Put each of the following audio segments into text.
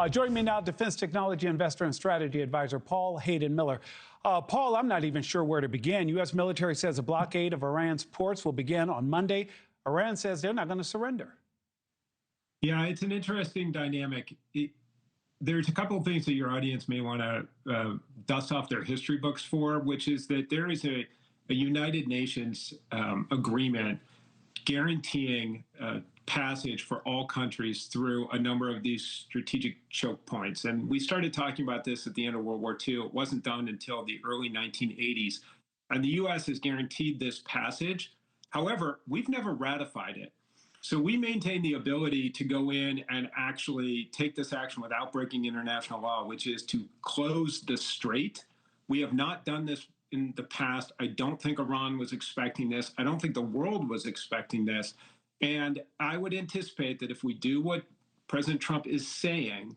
Joining me now, defense technology investor and strategy advisor Paul Hayden Miller. Paul, I'm not even sure where to begin. U.S. military says a blockade of Iran's ports will begin on Monday. Iran says they're not going to surrender. Yeah, it's an interesting dynamic. There's a couple of things that your audience may want to dust off their history books for, which is that there is a United Nations agreement guaranteeing passage for all countries through a number of these strategic choke points. And we started talking about this at the end of World War II. It wasn't done until the early 1980s. And the U.S. has guaranteed this passage. However, we've never ratified it. So we maintain the ability to go in and actually take this action without breaking international law, which is to close the strait. We have not done this in the past. I don't think Iran was expecting this. I don't think the world was expecting this. And I would anticipate that if we do what President Trump is saying,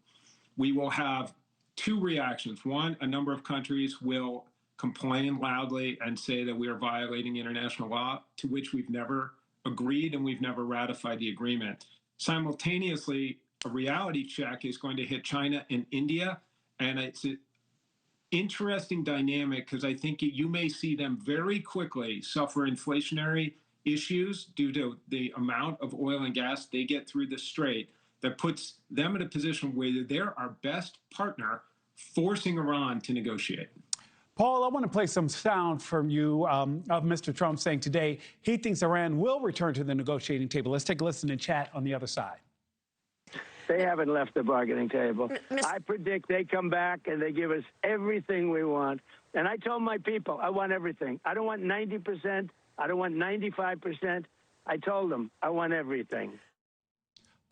we will have two reactions. One, a number of countries will complain loudly and say that we are violating international law, to which we've never agreed and we've never ratified the agreement. Simultaneously, a reality check is going to hit China and India. And it's an interesting dynamic because I think you may see them very quickly suffer inflationary issues due to the amount of oil and gas they get through the strait that puts them in a position where they're our best partner, forcing Iran to negotiate. Paul, I want to play some sound from you of Mr. Trump saying today he thinks Iran will return to the negotiating table. Let's take a listen and chat on the other side. They haven't left the bargaining table. I predict they come back and they give us everything we want. And I told my people, I want everything. I don't want 90%. I don't want 95%. I told them I want everything.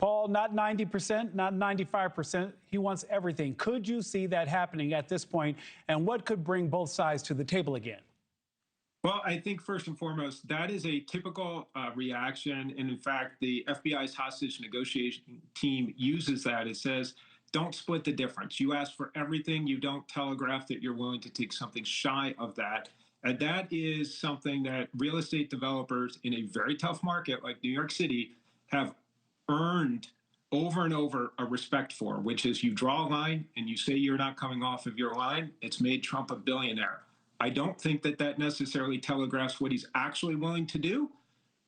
Paul, not 90%, not 95%. He wants everything. Could you see that happening at this point? And what could bring both sides to the table again? Well, I think first and foremost, that is a typical reaction. And in fact, the FBI's hostage negotiation team uses that. It says, don't split the difference. You ask for everything. You don't telegraph that you're willing to take something shy of that. And that is something that real estate developers in a very tough market like New York City have earned over and over a respect for, which is you draw a line and you say you're not coming off of your line. It's made Trump a billionaire. I don't think that that necessarily telegraphs what he's actually willing to do,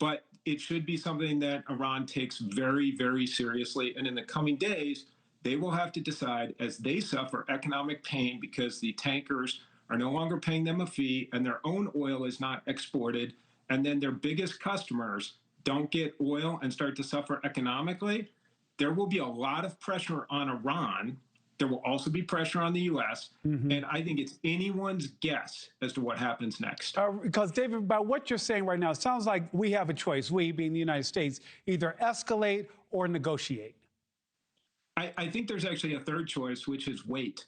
but it should be something that Iran takes very, very seriously. And in the coming days, they will have to decide as they suffer economic pain because the tankers are no longer paying them a fee and their own oil is not exported. And then their biggest customers don't get oil and start to suffer economically. There will be a lot of pressure on Iran. There will also be pressure on the U.S. And I think it's anyone's guess as to what happens next. Because, David, by what you're saying right now, it sounds like we have a choice, we being the United States, either escalate or negotiate. I think there's actually a third choice, which is wait.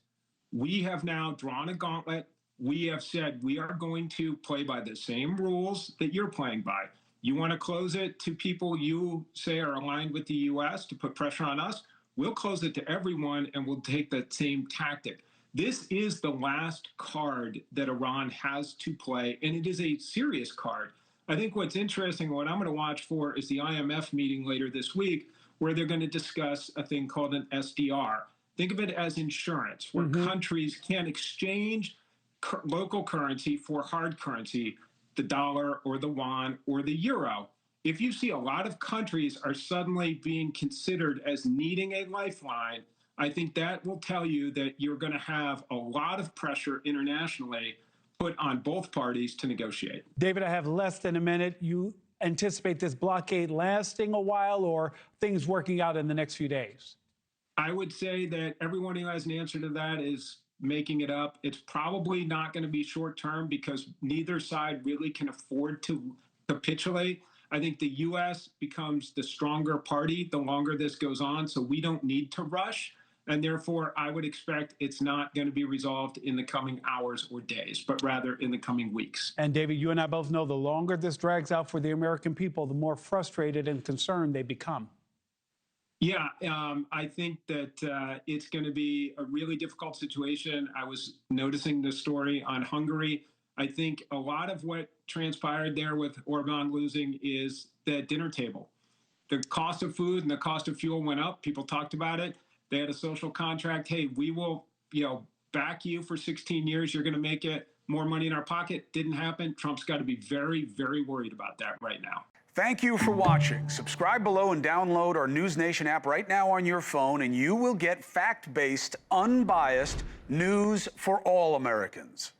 We have now drawn a gauntlet. We have said we are going to play by the same rules that you're playing by. You want to close it to people you say are aligned with the U.S. to put pressure on us? We'll close it to everyone and we'll take that same tactic. This is the last card that Iran has to play, and it is a serious card. I think what's interesting, what I'm going to watch for is the IMF meeting later this week, where they're going to discuss a thing called an SDR. Think of it as insurance, where countries can exchange local currency for hard currency, the dollar or the yuan or the euro. If you see a lot of countries are suddenly being considered as needing a lifeline, I think that will tell you that you're going to have a lot of pressure internationally put on both parties to negotiate. David, I have less than a minute. You anticipate this blockade lasting a while or things working out in the next few days? I would say that everyone who has an answer to that is making it up. It's probably not going to be short term because neither side really can afford to capitulate. I think the U.S. becomes the stronger party the longer this goes on, so we don't need to rush. And therefore, I would expect it's not going to be resolved in the coming hours or days, but rather in the coming weeks. And David, you and I both know the longer this drags out for the American people, the more frustrated and concerned they become. Yeah, I think that it's going to be a really difficult situation. I was noticing the story on Hungary. I think a lot of what transpired there with Orban losing is the dinner table. The cost of food and the cost of fuel went up. People talked about it. They had a social contract. Hey, we will, back you for 16 years. You're going to make it more money in our pocket. Didn't happen. Trump's got to be very, very worried about that right now. Thank you for watching. Subscribe below and download our NewsNation app right now on your phone, and you will get fact-based, unbiased news for all Americans.